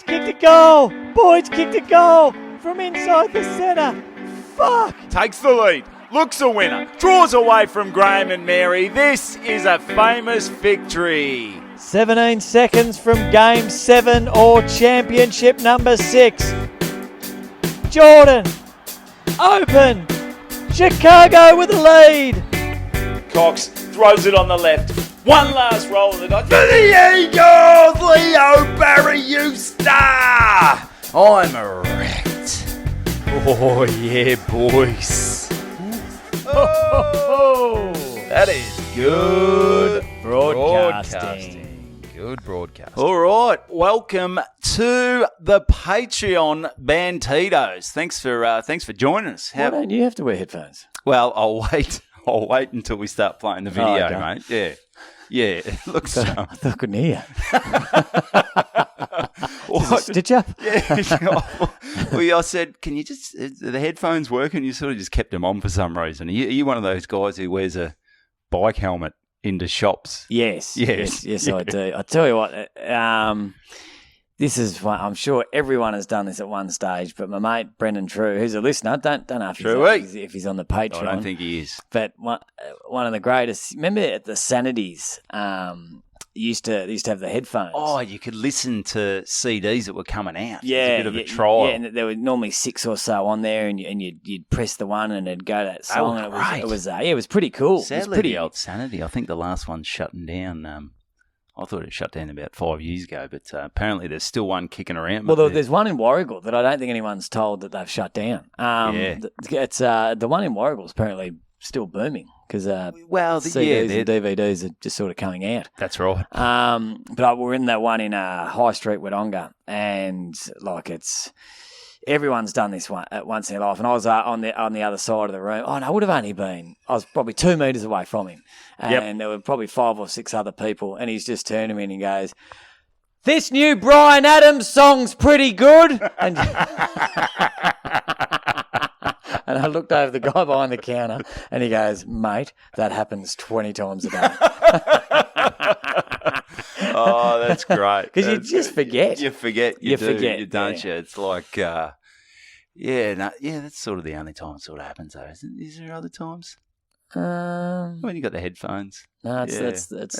Boyd's kicked a goal. Boyd's kicked a goal from inside the centre. Fuck. Takes the lead. Looks a winner. Draws away from Graham and Mary. This is a famous victory. 17 seconds from Game 7 or Championship number 6. Jordan. Open. Chicago with the lead. Cox throws it on the left. One last roll of the dice. For the Eagles, Leo Barry, you star. I'm erect. Oh, yeah, boys. Oh, That is good broadcasting. Good broadcasting. All right, welcome to the Patreon Bantidos. Thanks for joining us. Why don't you have to wear headphones? Well, I'll wait until we start playing the video, okay. mate. Yeah. It looks. I thought I couldn't hear you. What? Stitch up? Yeah. Well, I said, can you just, the headphones work? And you sort of just kept them on for some reason. Are you one of those guys who wears a bike helmet into shops? Yes, I do. I tell you what, this is one, I'm sure everyone has done this at one stage, but my mate Brendan True, who's a listener, don't know if he's on the Patreon. I don't think he is. But one of the greatest. Remember at the Sanities, used to have the headphones. Oh, you could listen to CDs that were coming out. Yeah, it was a bit of a trial. Yeah, and there were normally 6 or so on there, and you'd press the one and it'd go to that song. Oh, and it was pretty cool. Sadly, it was pretty the old Sanity. I think the last one's shutting down. I thought it shut down about 5 years ago, but apparently there's still one kicking around. Well, there's one in Warragul that I don't think anyone's told that they've shut down. It's the one in Warragul is apparently still booming because CDs and DVDs are just sort of coming out. That's right. But we're in that one in High Street, Wodonga, and everyone's done this one at once in their life. And I was on the other side of the room. Oh, no, I would have only been. I was probably 2 metres away from him, and there were probably 5 or 6 other people. And he's just turned to me and he goes, "This new Bryan Adams song's pretty good." And and I looked over the guy behind the counter, and he goes, "Mate, that happens 20 times a day." Oh, that's great. Because you just forget. You forget. You forget, don't you? It's like, that's sort of the only time it sort of happens, though, isn't it? Is there other times? When you got the headphones. No, that's the about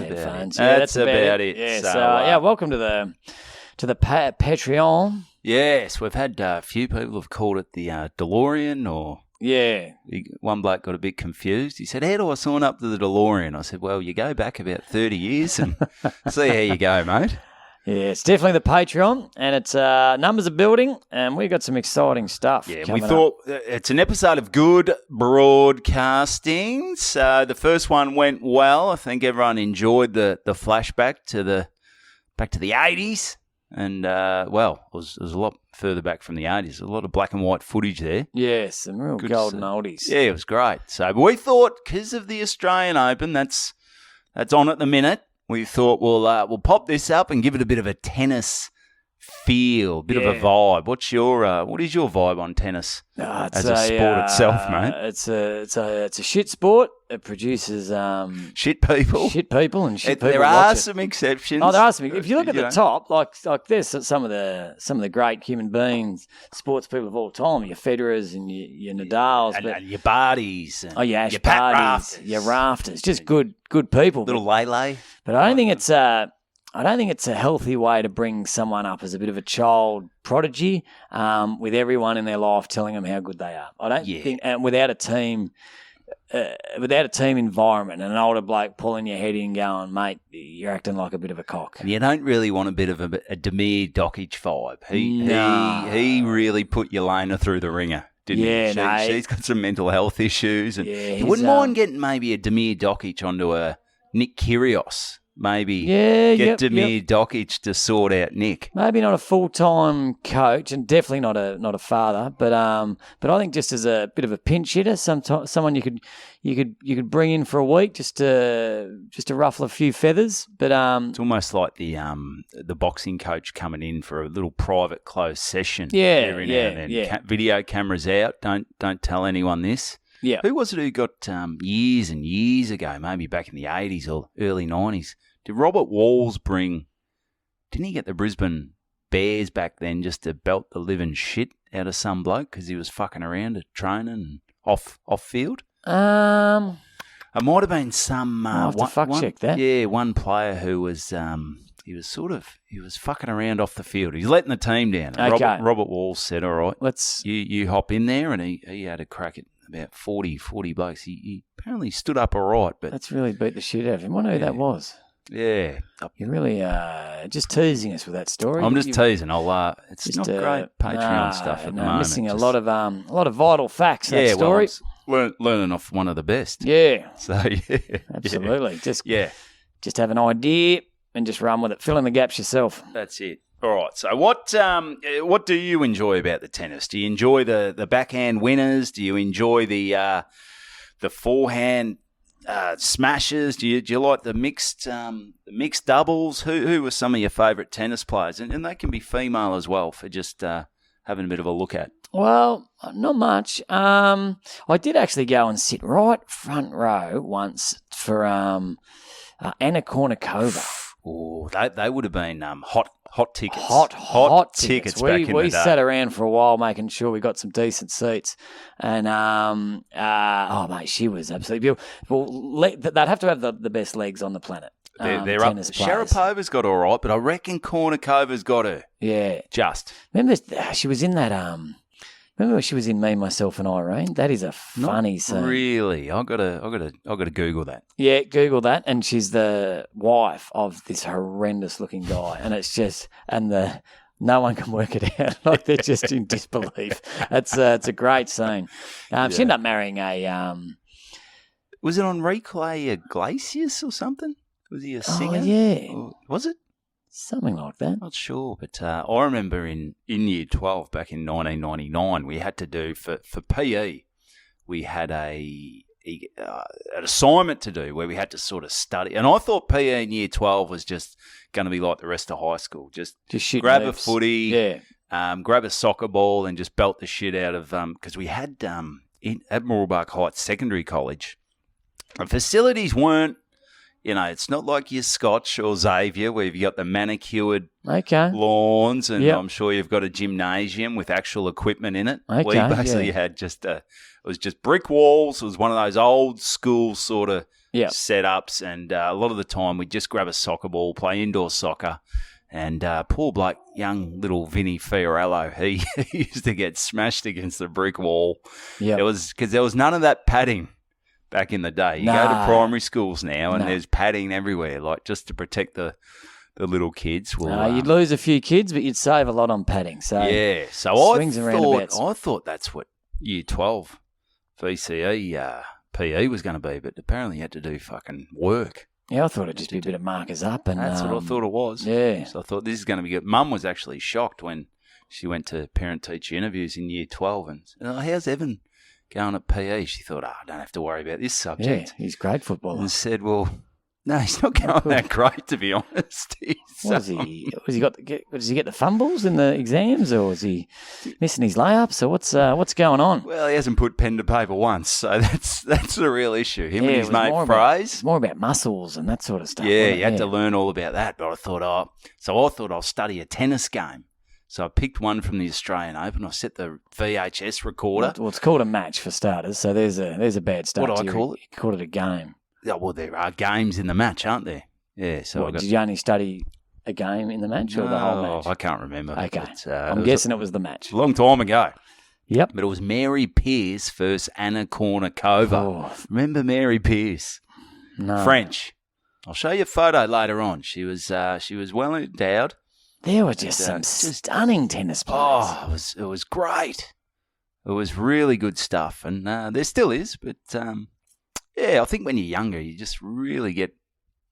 headphones. It. Yeah, that's about it. Yeah, So, welcome to the Patreon. Yes, we've had a few people have called it the DeLorean, or one bloke got a bit confused. He said, "How do I sign up to the DeLorean?" I said, "Well, you go back about 30 years and see how you go, mate." Yeah, it's definitely the Patreon, and it's numbers are building, and we've got some exciting stuff. Yeah, we thought it's an episode of good broadcasting. So the first one went well. I think everyone enjoyed the flashback to the 80s. And, it was a lot further back from the 80s. A lot of black and white footage there. Yes, some real golden oldies. Yeah, it was great. So we thought, because of the Australian Open, that's on at the minute, we thought we'll pop this up and give it a bit of a tennis feel, a bit of a vibe. What is your vibe on tennis as a sport itself, mate? It's a shit sport. It produces shit people and shit people. There are some exceptions. Oh, there are some. If you look at the top, like there's some of the great human beings, sports people of all time. Your Federers and your Nadals, and your Barties. And your Pat Barties, Rafters. your Rafters. Just good people. Little Lele. But I don't think it's a healthy way to bring someone up as a bit of a child prodigy, with everyone in their life telling them how good they are. I don't think, and without a team environment and an older bloke pulling your head in going, "Mate, you're acting like a bit of a cock." And you don't really want a bit of a Demir Dokic vibe. He really put Yelena through the ringer, didn't he? She's got some mental health issues, and you wouldn't mind getting maybe a Demir Dokic onto a Nick Kyrgios. Maybe get Demir Dokic to sort out Nick. Maybe not a full-time coach, and definitely not a father. But I think just as a bit of a pinch hitter, someone you could bring in for a week just to ruffle a few feathers. But it's almost like the boxing coach coming in for a little private closed session. Every now and then. Video cameras out. Don't tell anyone this. Yeah. Who was it who got years and years ago, maybe back in the 80s or early 90s, did Robert Walls didn't he get the Brisbane bears back then just to belt the living shit out of some bloke because he was fucking around at training and off field? It might have been some. I'll have to check that. Yeah, one player who was he was fucking around off the field. He's letting the team down. Okay. Robert Walls said, "All right, let's you hop in there," and he had a crack at about 40 blokes. He apparently stood up all right, but let's really beat the shit out of him. I wonder who that was. Yeah, you're really just teasing us with that story. I'm just teasing. It's just not great Patreon stuff at the moment. Missing a lot of vital facts. That story. Well, learning off one of the best. Yeah. So yeah, absolutely. Just have an idea and just run with it. Fill in the gaps yourself. That's it. All right. So what do you enjoy about the tennis? Do you enjoy the backhand winners? Do you enjoy the forehand smashes? Do you like the mixed doubles? Who are some of your favourite tennis players? And they can be female as well for just having a bit of a look at. Well, not much. I did actually go and sit right front row once for Anna Kournikova. Oh, they would have been hot tickets. Hot tickets back in the day. We sat around for a while making sure we got some decent seats. And, mate, she was absolutely beautiful. Well, they'd have to have the best legs on the planet. They're up. Sharapova's got all right, but I reckon Kournikova's got her. Yeah. Just. Remember she was in that... Remember when she was in Me, Myself and Irene? That is a funny scene. Really? I gotta Google that. Yeah, Google that. And she's the wife of this horrendous looking guy. And it's just no one can work it out. Like they're just in disbelief. It's a great scene. She ended up marrying a was it Enrique Iglesias or something? Was he a singer? Oh, yeah. Or, was it? Something like that. Not sure, but I remember in year 12 back in 1999, we had to do for PE, we had an assignment to do where we had to sort of study. And I thought PE in year 12 was just going to be like the rest of high school, just grab a footy, grab a soccer ball, and just belt the shit out of because we had at Mooroolbark Heights Secondary College, the facilities weren't. You know, it's not like your Scotch or Xavier where you've got the manicured lawns and I'm sure you've got a gymnasium with actual equipment in it. Okay, we basically had it was just brick walls. It was one of those old school sort of setups, and a lot of the time we'd just grab a soccer ball, play indoor soccer, and poor bloke, young little Vinny Fiorello, he used to get smashed against the brick wall. Yeah, it was because there was none of that padding. Back in the day, you go to primary schools now, and there's padding everywhere, like just to protect the little kids. Well, you'd lose a few kids, but you'd save a lot on padding. So so I thought that's what year 12 VCE PE was going to be, but apparently you had to do fucking work. Yeah, I thought it'd just be a bit of markers up, and that's what I thought it was. Yeah, so I thought this is going to be good. Mum was actually shocked when she went to parent-teacher interviews in year 12, and how's Evan going at PE? She thought, I don't have to worry about this subject. Yeah, he's a great footballer. And said, well, no, he's not going that great, to be honest. Does he get the fumbles in the exams, or is he missing his layups, or what's going on? Well, he hasn't put pen to paper once, so that's the real issue. Him and his mate Fraze. It's more about muscles and that sort of stuff. Yeah, you had to learn all about that. But I thought, I'll study a tennis game. So I picked one from the Australian Open. I set the VHS recorder. Well, it's called a match for starters, so there's a bad start. What do I call it? You called it a game. Yeah, well, there are games in the match, aren't there? Yeah. So did you only study a game in the match or the whole match? I can't remember. Okay. But, I'm guessing it was the match. A long time ago. Yep. But it was Mary Pierce versus Anna Kournikova. Oh. Remember Mary Pierce? No. French. I'll show you a photo later on. She was well endowed. There were just some stunning tennis players. Oh, it was great. It was really good stuff, and there still is. But I think when you're younger, you just really get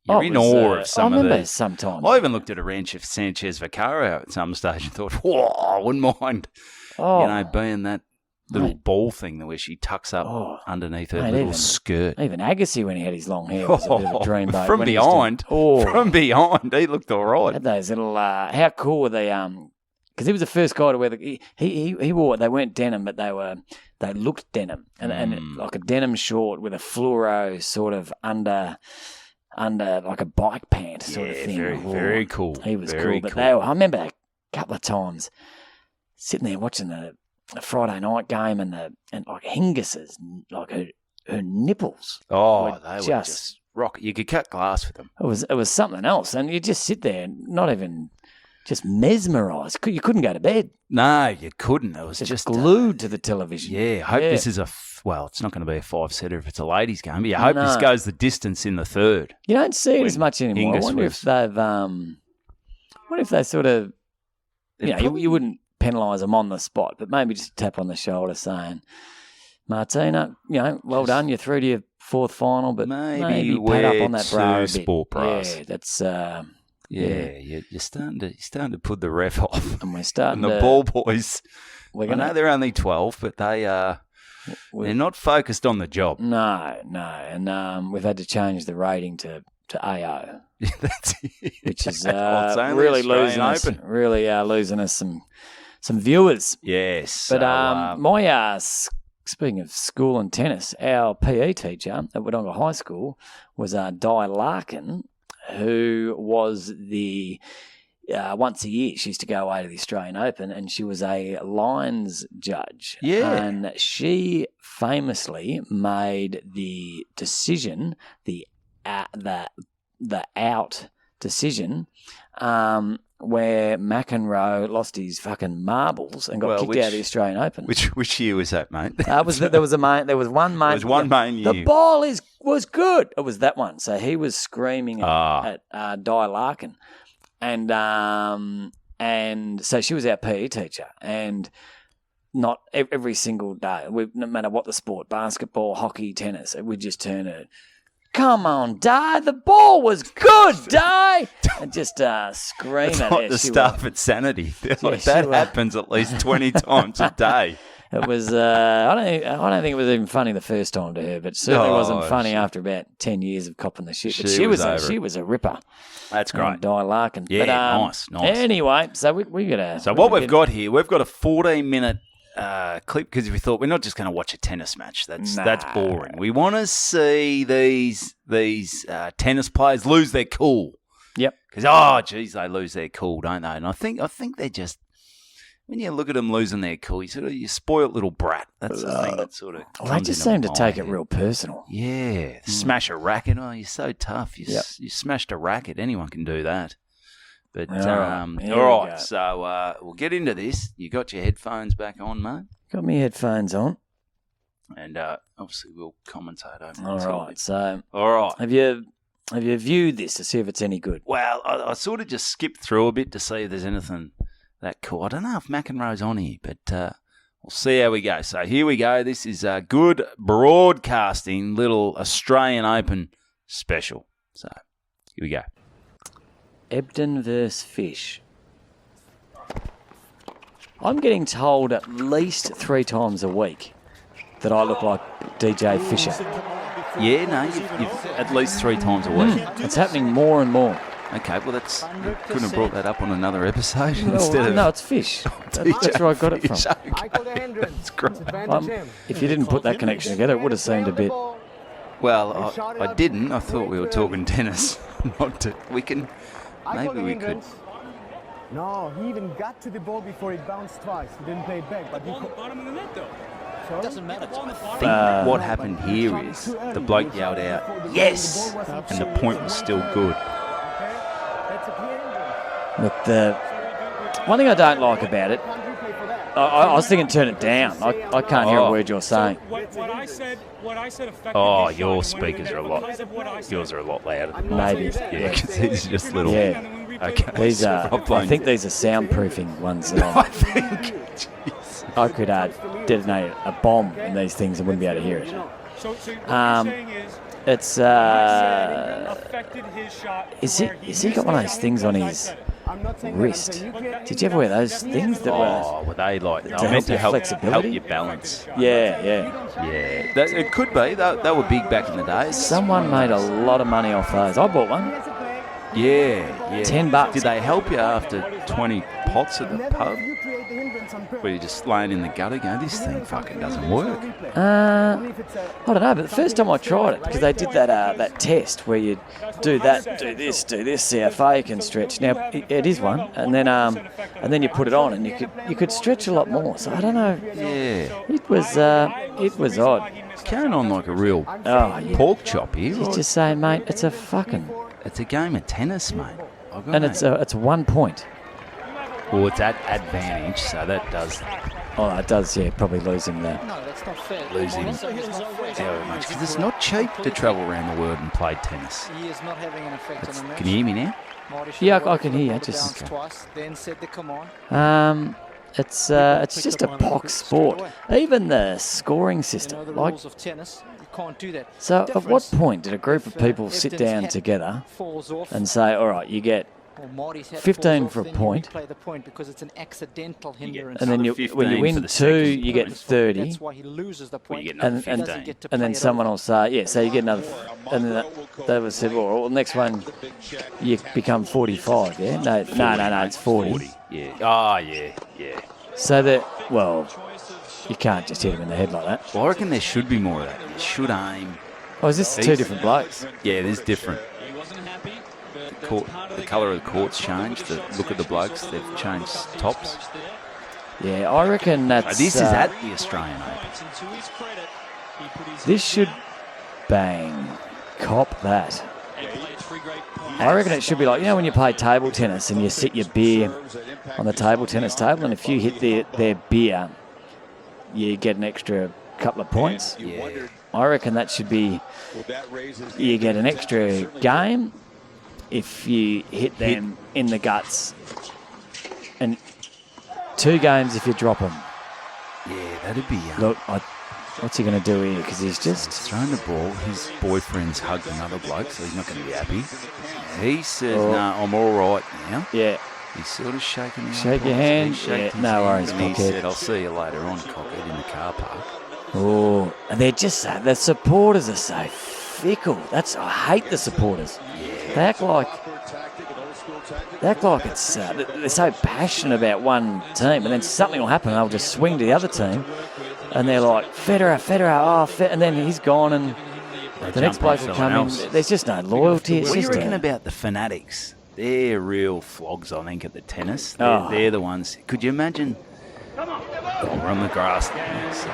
in awe of some of these. Sometimes I even looked at Arancha Sanchez Vicario at some stage and thought, "Whoa, I wouldn't mind, being that little ball thing where she tucks up underneath her little skirt." Even Agassi, when he had his long hair, was a bit of a dreamboat. From behind, he looked all right. Had those little, how cool were they? Because he was the first guy to wear he wore. They weren't denim, but they looked denim, and like a denim short with a fluoro sort of under like a bike pant sort of thing. Very cool. He was very cool. But cool. I remember couple of times sitting there watching the Friday night game and like Hingus's, like her nipples. Oh, they were just rock. You could cut glass with them. It was something else, and you just sit there, not even just mesmerised. You couldn't go to bed. No, you couldn't. It was just glued to the television. Yeah, I hope this is well, it's not going to be a 5-setter if it's a ladies' game, but you hope this goes the distance in the third. You don't see it as much anymore. I wonder if they've, what if they sort of, you wouldn't penalise them on the spot, but maybe just a tap on the shoulder saying, Martina, well done, you're through to your fourth final, but maybe pat up on that bra a bit. Sport bras. Yeah, that's... you're starting to put the ref off. And we're starting and the ball boys, I know they're only 12, but they're not focused on the job. No. And we've had to change the rating to AO. That's it. Which is really losing us. Really losing us some viewers. Yes. But speaking of school and tennis, our PE teacher at Wodonga High School was Di Larkin, who was the once a year she used to go away to the Australian Open, and she was a lines judge. Yeah, and she famously made the decision, the out decision, where McEnroe lost his fucking marbles and got kicked out of the Australian Open. Which year was that, mate? There was one main. There was one main year. The ball was good. It was that one. So he was screaming at Di Larkin, and so she was our PE teacher, and not every single day, no matter what the sport, basketball, hockey, tennis, we'd just turn her. Come on, Di, the ball was good, Di! And just scream at her. Like the staff at Sanity. That happens at least 20 times a day. It was, I don't think it was even funny the first time to her, but certainly wasn't funny after about 10 years of copping the shit. But she was a ripper. That's great. Di Larkin. Yeah, but, nice. Anyway, so we got a... So what we've got here, we've got a 14-minute clip, because we thought we're not just going to watch a tennis match. That's boring. We want to see these tennis players lose their cool. Yep. Because they lose their cool, don't they? And I think they're just, when you look at them losing their cool, you spoiled little brat. That's the thing that sort of. They just seem to take it real personal. Yeah, smash a racket. Oh, you're so tough. You smashed a racket. Anyone can do that. But, all right, so we'll get into this. You got your headphones back on, mate? Got my headphones on. And obviously we'll commentate over it. All right, so... All right. Have you viewed this to see if it's any good? Well, I sort of just skipped through a bit to see if there's anything that cool. I don't know if McEnroe's on here, but we'll see how we go. So here we go. This is a good broadcasting little Australian Open special. So here we go. Ebden vs. Fish. I'm getting told at least 3 times a week that I look like DJ Fisher. Yeah, no, you've at least 3 times a week. It's happening more and more. Okay, well, you couldn't have brought that up on another episode instead of... No, it's Fish. That's where I got it from. That's great. If you didn't put that connection together, it would have seemed a bit... Well, I didn't. I thought we were talking tennis. Maybe we could. No, he even got to the ball before it bounced twice. He didn't play it back. But on the bottom of the net, though. It doesn't matter. I think what happened here is the bloke yelled out, "Yes!" and the point was still good. Look, the one thing I don't like about it, I was thinking turn it down. I can't hear a word you're saying. What I said your speakers are a lot. Yours are a lot louder. Maybe. Yeah, because these are just little. Yeah. Okay. These are. I think these are soundproofing ones. I think. I could detonate a bomb in these things and wouldn't be able to hear it. It's. Is he got one of those things on his wrist? Did you ever wear those things that were they like meant to help your balance? Yeah. It could be. They were big back in the day. Someone made a lot of money off those. I bought one. Yeah. $10. Did they help you after 20 pots at the pub? Were you just laying in the gutter going, this thing fucking doesn't work? I don't know, but the first time I tried it, because they did that test where you do this, see how far you can stretch. Now, it is one, and then you put it on, and you could stretch a lot more. So I don't know. Yeah. It was odd. It's carrying on like a real pork chop here. He's just saying, mate, it's a game of tennis, mate. And it's 1 point. Well, it's at advantage, so that does. Oh, it does, yeah, probably losing that. No, that's not fair. Losing however much, because it's not cheap to travel around the world and play tennis. He is not having an effect on the match. Can you hear me now? Yeah, I can hear you. Just twice, then said the command. It's just a pox sport. Even the scoring system, the like. rules of tennis, you can't do that. So, at what point did a group of people sit down together and say, "All right, you get 15 for a point, the point because it's an accidental hindrance. And then when you win 2, you get 30. That's why he loses the point. And then someone will say, yeah, so you get another. And then they would say, well, next one, you become 45, yeah? No, it's 40. Yeah. Oh, yeah. So you can't just hit him in the head like that. Well, I reckon there should be more of that. You should aim. Oh, is this 2 different blokes? Yeah, there's different. The colour of the court's changed. The look of the blokes, they've changed tops. Yeah, I reckon that's... This is at the Australian Open. This should cop that. I reckon it should be like, when you play table tennis and you sit your beer on the table tennis table, and if you hit their beer, you get an extra couple of points. Yeah. I reckon that should be... You get an extra game if you hit them in the guts, and 2 games if you drop them. Yeah, that'd be... Look, what's he going to do here? Because he's just... He's throwing the ball. His boyfriend's hugged another bloke, so he's not going to be happy. He says, no, I'm all right now. Yeah. He's sort of shaking his Shake your hand. Yeah, no worries, and he cockhead. said, I'll see you later on, cockhead, in the car park. Oh, and they're just... The supporters are so fickle. I hate the supporters. Yeah. They act like it's... they're so passionate about one team, and then something will happen, and they'll just swing to the other team, and they're like, Federer, and then he's gone, and the next bloke will come in. There's just no loyalty. What do you reckon about the fanatics? They're real flogs, I think, at the tennis. They're the ones. Could you imagine? Oh, we're on the grass now, so...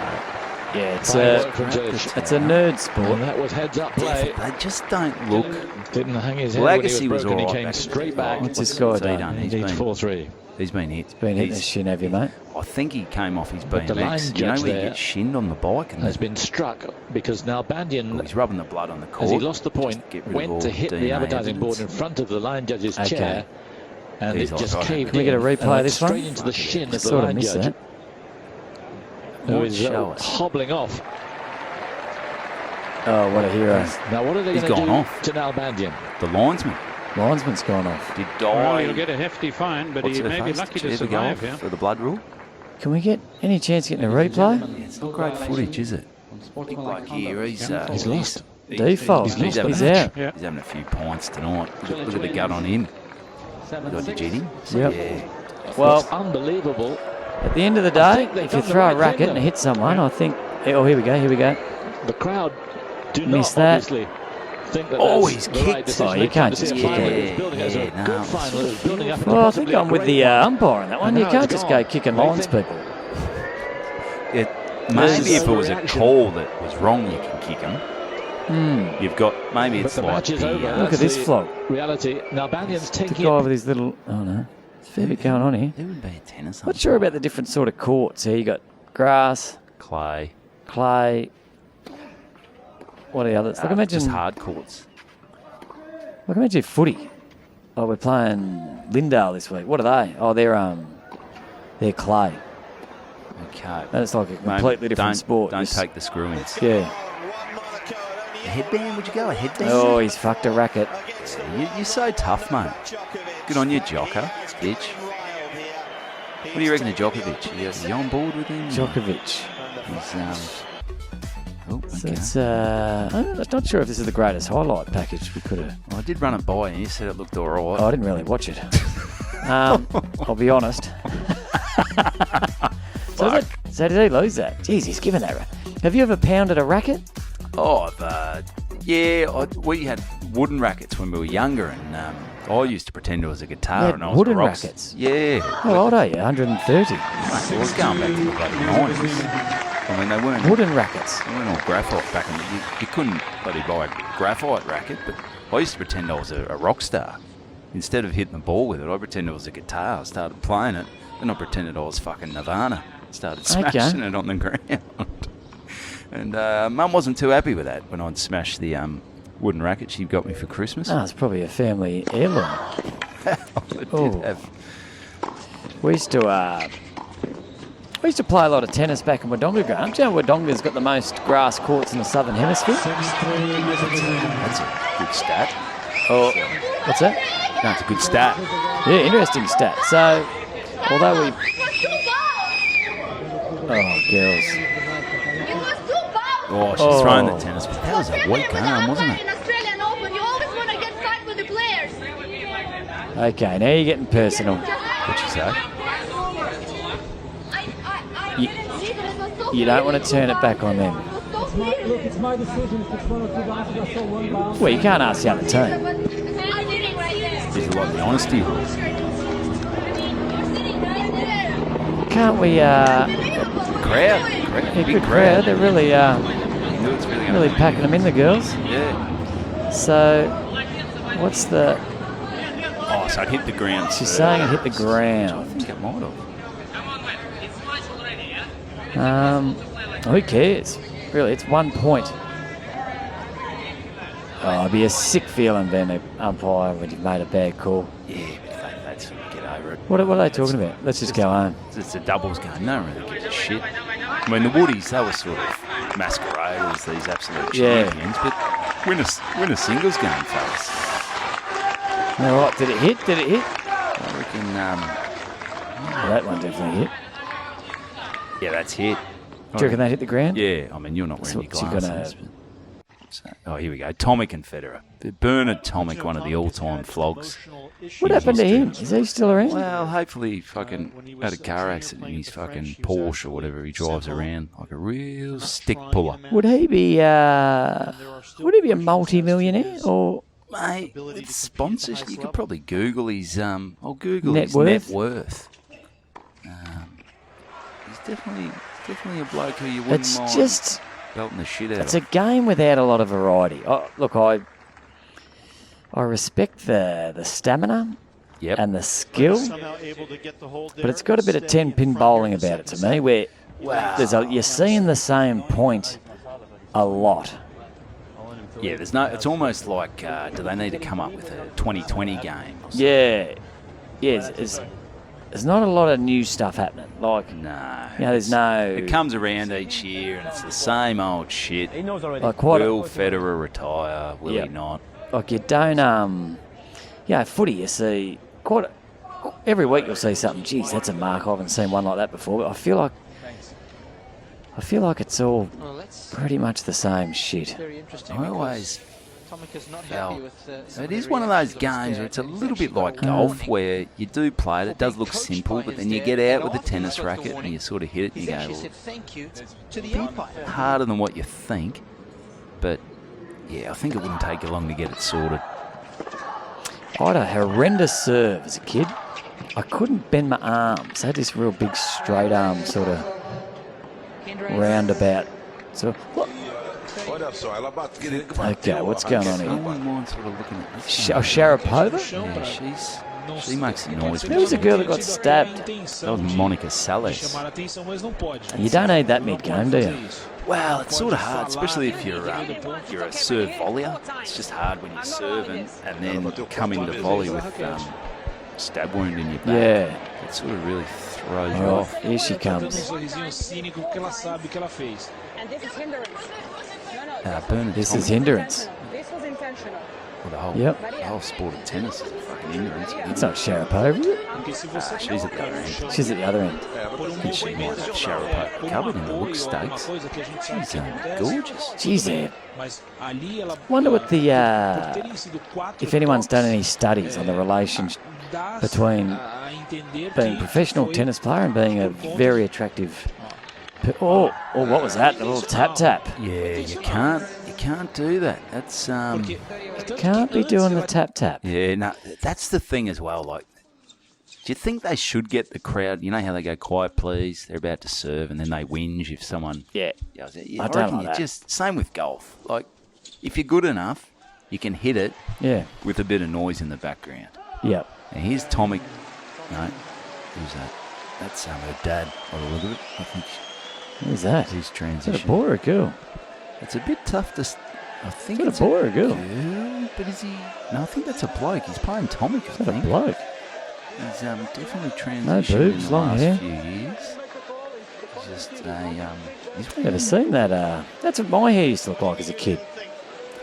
Yeah, it's a nerd sport. And that was heads up play. They just don't look... Didn't hang his head Legacy when he was broken. was all right. He came straight back. What's his score done? He's Indeed, been 4-3. He's been hit. He's been hit in the shin, have you, mate? I think he came off his But the line BMX. judge Where he there gets shinned on the bike. And has been struck because now Bandian, he's rubbing the blood on the court. as he lost the point, Get rid of went all to hit the DNA advertising board in evidence. front of the line judge's Okay. chair, and He's it just offside. caved Can we get a in replay and of went this one? straight into the shin I of the sort of line missed judge, that. who is Show us. hobbling off. Oh, what a hero. Now, what are they He's going to gone do off. to Nalbandian? The linesman Linesman's gone off. did Well, die. he'll get a hefty fine, but What's he to the may be face? lucky Did to you ever go survive off here. for the blood rule? Can we get any chance of getting a replay? Yeah, it's not great footage, is it? Big bloke here. He's lost. Default. He's He's lost. out. Yeah. He's having a few pints tonight. Look at the gut on him. Did you hit him? Yep. Yeah. Well, It's unbelievable. at the end of the day, if you throw a racket and hit someone, I think... Oh, here we go. The crowd do Missed not that. obviously think that Oh, that's he's the right kicked. decision. Oh, you They can't come to just see a kick final it. that's building as a Yeah, good no. final. It's building up into Well, I possibly think a I'm with great the one. umpire on that one. And You now can't it's just gone. go kicking They lines think- people. Maybe if it was a call that was wrong, you can kick him. You've got maybe But it's the like match is over. Look the at this the flog. Reality. Now Bandian's The taking guy it. with his little... Oh, no. There's a fair bit going on here. There would be a tennis. Not sure about the different sort of courts here. You got grass, clay. clay... What are the others? Like imagine... Just hard courts. Like imagine footy. Oh, we're playing Lindale this week. What are they? Oh, they're clay. Okay. And it's like a completely different sport. Don't Just- take the screw-ins. Yeah. A headband? Would you go a headband? Oh, he's fucked a racket. You're so tough, mate. Good on you, Jocker, bitch. What do you reckon of Djokovic? Are you on board with him? Djokovic. He's, I'm not sure if this is the greatest highlight package we could have. Well, I did run it by you. You said it looked all right. Oh, I didn't really watch it. I'll be honest. So did he lose that? Jeez, he's given that. Have you ever pounded a racket? Oh, we had wooden rackets when we were younger, and I used to pretend it was a guitar. And I was wooden rackets? Yeah. How old are you? 130? Mate, it was going back to the bloody 90s. I mean, they weren't wooden rackets. They weren't all graphite back in the You couldn't bloody buy a graphite racket, but I used to pretend I was a rock star. Instead of hitting the ball with it, I pretended it was a guitar. I started playing it, then I pretended I was fucking Nirvana. Started smashing it on the ground. And Mum wasn't too happy with that when I'd smashed the wooden racket she got me for Christmas. Oh, it's probably a family heirloom. We used to play a lot of tennis back in Wodonga Ground. Do you know Wodonga's got the most grass courts in the Southern Hemisphere? That's a good stat. Oh, what's that? No, it's a good stat. Yeah, interesting stat. So, although we... Oh, girls. Oh, she's throwing the tennis. But that was a weak arm, wasn't it? Okay, now you're getting personal. What'd you say? You don't want to turn it back on them. Well, you can't ask the other team. There's a lot of honesty rules. Can't we... Big crowd. They're really packing them in, the girls. Yeah. So, what's the... Oh, so it hit the ground. She's saying it hit the ground. I think it might have. Who cares? Really, it's 1 point. Oh, it'd be a sick feeling being an umpire when you've made a bad call. Yeah, but that's get over it. What are they talking about? Let's just go home. It's a doubles game. No one really gives a shit. I mean, the Woodies, they were sort of masqueraders, these absolute champions, but win a singles game, fellas. All right, did it hit? I reckon... that one definitely hit. Yeah, that's hit. Do you reckon that hit the ground? Yeah, I mean, you're not wearing your glasses. Gonna... here we go. Tomic and Federer. Bernard Tomic, one of the all-time flogs. What happened to him? Is he still around? Well, hopefully he fucking had a car accident in his fucking Porsche or whatever he drives around, like a real stick puller. Would he be a multi-millionaire or... Mate, with sponsorship, you could probably Google his... I'll Google net his worth? net worth. He's definitely a bloke who you wouldn't mind belting the shit out of. It's a game without a lot of variety. Look, I respect the stamina and the skill, but it's got a bit of 10-pin bowling about it to me, where you're seeing the same point a lot. Yeah, it's almost like, do they need to come up with a 2020 game? Yeah, there's not a lot of new stuff happening. Like, no, there's no... It comes around each year and it's the same old shit. Like, will Federer retire? Will he not? Like, you don't... footy, you see... every week you'll see something. Geez, that's a mark. I haven't seen one like that before. But I feel like it's all pretty much the same shit. I always felt it is one of those games where it's a little bit like golf, where you do play it. It does look simple, but then you get out with a tennis racket and you sort of hit it and you go, it's a bit harder than what you think. But yeah, I think it wouldn't take you long to get it sorted. I had a horrendous serve as a kid. I couldn't bend my arms. I had this real big straight arm sort of roundabout. So, okay, what's going on here? Sharapova? Yeah, she makes a noise. Who was the girl that got stabbed? That was Monica Seles. You don't need that mid-game, do you? Well, it's sort of hard, especially if you're a serve volleyer. It's just hard when you're serving and then come into volley with stab wound in your back. Yeah. It sort of really throws you off. Here she comes. Bernard this is hindrance. This was intentional. the whole sport of tennis is a fucking hindrance. It's not Sharapova, is it? She's at the other end. She's at the other end. And she might have Sharapova covered in the look stakes. She's gorgeous. Jeez, wonder what the if anyone's done any studies on the relationship between being a professional tennis player and being a very attractive. Oh, what was that? The little tap. Yeah, you can't do that. That's Can't be doing the tap. Yeah, no, that's the thing as well. Like, do you think they should get the crowd? You know how they go, quiet, please. They're about to serve, and then they whinge if someone. Yeah, I don't like that. Just same with golf. Like, if you're good enough, you can hit it. Yeah. With a bit of noise in the background. Yep. And here's Tommy. No, who's that? That's her dad. By the look of it, I think. Who's that? His transition. Is that a boy or a girl? It's a bit tough to. I think it's it's a boy or a girl. But is he? No, I think that's a bloke. He's playing Tommy. Is that a bloke? He's definitely transitioned no boobs, in the long last hair. few years. He's just a. He's Never seen that. That's what my hair used to look like as a kid.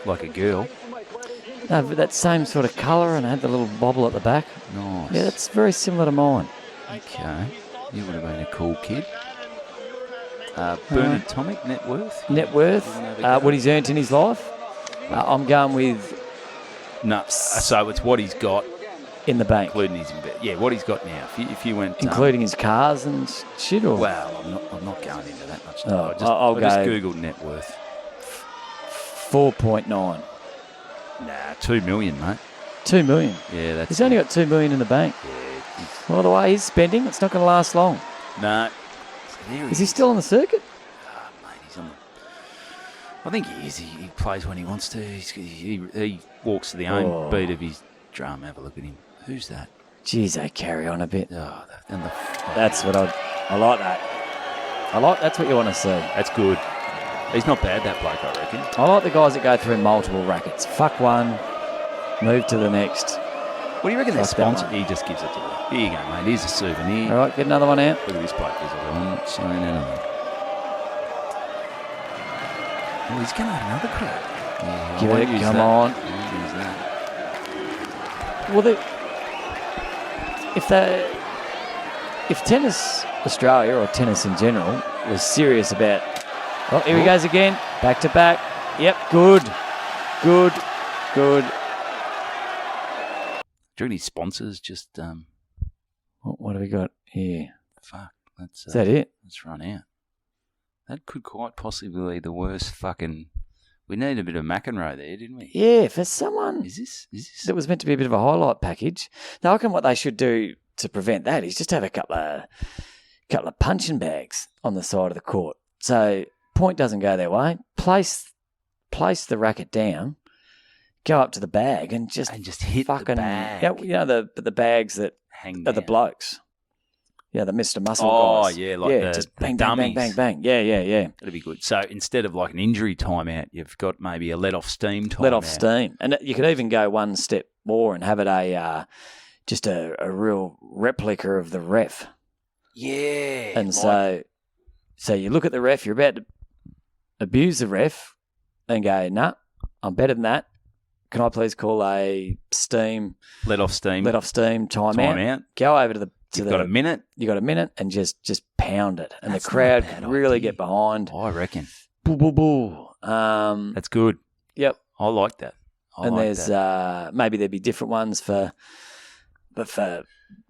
Like a girl. No, but that same sort of colour and had the little bobble at the back. Nice. Yeah, that's very similar to mine. Okay. You would have been a cool kid. Bernard Tomic, net worth? Net worth, what he's earned in his life. I'm going with... No, so it's what he's got. In the bank. Including his... Yeah, what he's got now. If you went... Including his cars and shit, or... Well, I'm not going into that much. No, I just Googled net worth. 4.9. Nah, 2 million, mate. 2 million? Yeah, that's... He's only got 2 million in the bank. Yeah. Well, the way he's spending, it's not going to last long. No. Is he still on the circuit? Mate, he's on the... I think he is. He plays when he wants to. He walks to the own beat of his drum. Have a look at him. Who's that? Jeez, they carry on a bit. That's what I like that. That's what you want to see. That's good. He's not bad, that bloke, I reckon. I like the guys that go through multiple rackets. Fuck one, move to the next. What do you reckon their sponsor? He just gives it to you. Here you go, mate. Here's a souvenir. All right, get another one out. Look at this bloke. I'm not saying anything. Oh, he's going to have another crack. Yeah, give it, come on. Well, if Tennis Australia or tennis in general was serious about... Oh, here he goes again. Back to back. Yep, good. Do you reckon his sponsors just... What have we got here? Fuck. Is that it? Let's run out. That could quite possibly be the worst fucking... We need a bit of McEnroe there, didn't we? Yeah, for someone... Is this... That was meant to be a bit of a highlight package. Now, I reckon what they should do to prevent that is just have a couple of punching bags on the side of the court. So, point doesn't go their way. Place the racket down, go up to the bag and just hit fucking... the bag. You know, the bags that hang are down. the blokes. Yeah, the Mr. Muscle guys. Oh, yeah, like the just bang, dummies. bang, bang, bang. Yeah. That'd be good. So instead of like an injury timeout, you've got maybe a let-off steam timeout. Let off steam. And you could even go one step more and have it just a real replica of the ref. Yeah. And so you look at the ref, you're about to abuse the ref and go, nah, I'm better than that. Can I please call a let-off steam timeout? Go over to the... You've got a minute. You got a minute and just pound it. And the crowd can really get behind. I reckon. Boo, boo, boo. That's good. Yep. I like that. There's maybe there'd be different ones for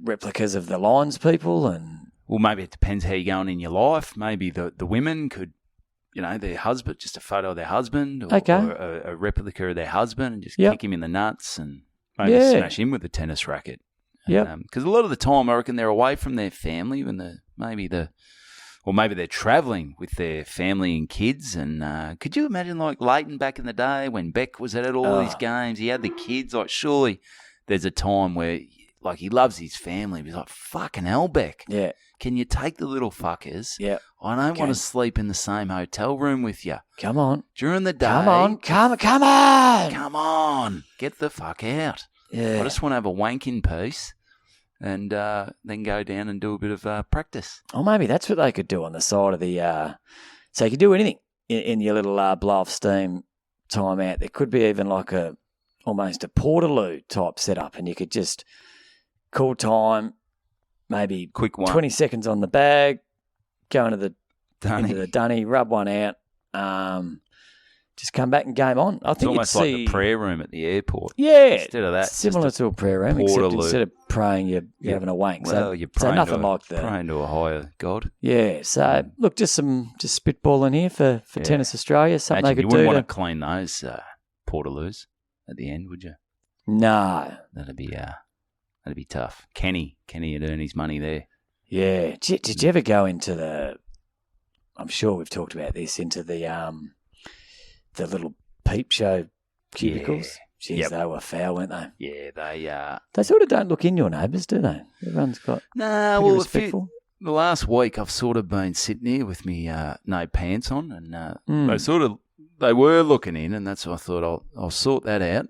replicas of the Lions people. Well, maybe it depends how you're going in your life. Maybe the women could, their husband, just a photo of their husband or a replica of their husband and just kick him in the nuts and maybe smash him with a tennis racket. Yeah, because a lot of the time, I reckon they're away from their family when maybe they're travelling with their family and kids. And could you imagine like Leighton back in the day when Beck was at all these games? He had the kids. Like surely there's a time where like he loves his family. He's like fucking hell, Beck. Yeah, can you take the little fuckers? Yeah, I don't want to sleep in the same hotel room with you. Come on, during the day. Come on, get the fuck out. Yeah. I just want to have a wank in peace and then go down and do a bit of practice. Oh, maybe that's what they could do on the side of the... so you could do anything in your little blow-off steam timeout. There could be even like a almost a Portaloo type setup, and you could just call time, maybe Quick one. 20 seconds on the bag, go into the Dunny. dunny, rub one out, just come back and game on. I It's think almost like the prayer room at the airport. Yeah. Instead of that, similar to a prayer room, except Portaloo. instead of praying, you're having a wank. Well, you're so praying, nothing like praying to a higher God. Yeah, so look, just spitballing here for Tennis Australia, something Imagine they you could do. wouldn't want to clean those Portaloos at the end, would you? No. That'd be tough. Kenny would earn his money there. Yeah. Did you ever go into the? I'm sure we've talked about this, into the little peep show cubicles. Yeah. Jeez, Yep. they were foul, weren't they? Yeah, They sort of don't look in your neighbours, do they? Everyone's got nah. pretty Well, respectful. the last week I've sort of been sitting here with me no pants on, and they were looking in, and that's what I thought I'll sort that out.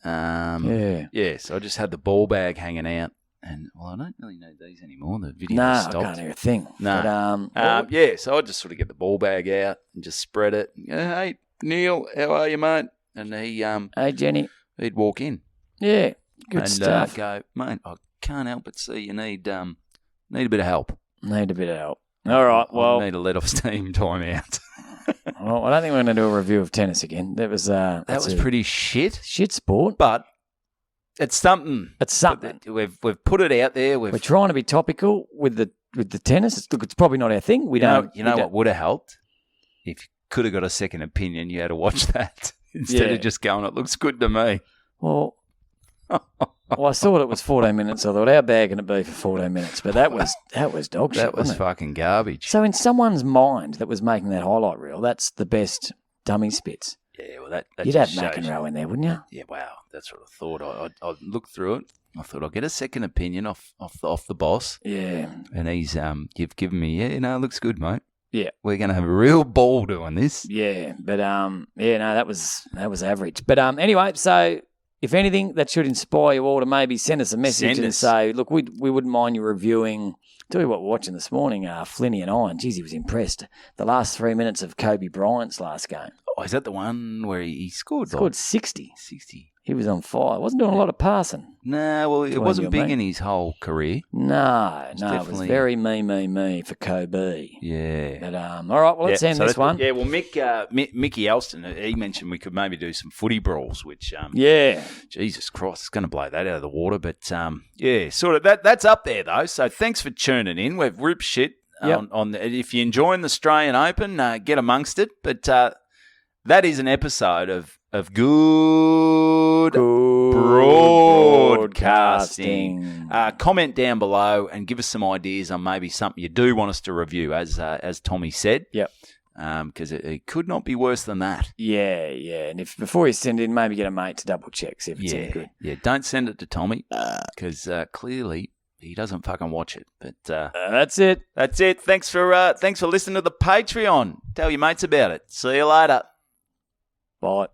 Yeah. So I just had the ball bag hanging out, and I don't really need these anymore. The video No, stopped. I can't hear a thing. No. But, So I just sort of get the ball bag out and just spread it. Hey, Neil, how are you, mate? And hey, Jenny. he'd walk in. Yeah, good and stuff. go, mate, I can't help but see you need a bit of help. Need a bit of help. All right, well, I need a let off steam time out. well, I don't think we're going to do a review of tennis again. That was That was pretty shit, shit sport. but it's something. It's something. We've put it out there. We're trying to be topical with the tennis. Look, it's probably not our thing. We don't. You know what would have helped? If you could have got a second opinion, you had to watch that instead of just going, it looks good to me. Well, I thought it was 14 minutes. I thought, how bad can it be for 14 minutes? But that was dog shit. That was wasn't it? fucking garbage. So in someone's mind that was making that highlight reel, that's the best dummy spits. Yeah, well, that You'd have just shows you. McEnroe in there, wouldn't you? Yeah, wow, that's what I thought. I looked through it. I thought I'll get a second opinion off the boss. Yeah. And he's you've given me, it looks good, mate. Yeah. We're gonna have a real ball doing this. Yeah, but that was average. But anyway, so if anything, that should inspire you all to maybe send us a message and say, look, we wouldn't mind you reviewing. Tell you what we're watching this morning, Flinny and Iron. Geez, he was impressed. The last 3 minutes of Kobe Bryant's last game. Oh, is that the one where he scored? Scored 60. 60. He was on fire. Wasn't doing a lot of passing. Nah, well, it wasn't big in his whole career. No, it was very me for Kobe. Yeah. But all right, well, let's end this one. Yeah, well, Mickey Elston, he mentioned we could maybe do some footy brawls, which Jesus Christ, it's going to blow that out of the water. But sort of that's up there though. So thanks for tuning in. We've ripped shit on if you're enjoying the Australian Open, get amongst it. But that is an episode of good broadcasting. Comment down below and give us some ideas on maybe something you do want us to review, as Tommy said. Yep. Because it could not be worse than that. Yeah. And if before you send in, maybe get a mate to double check, see if it's any good. Yeah, don't send it to Tommy because clearly he doesn't fucking watch it. But that's it. That's it. Thanks for listening to the Patreon. Tell your mates about it. See you later. Bye.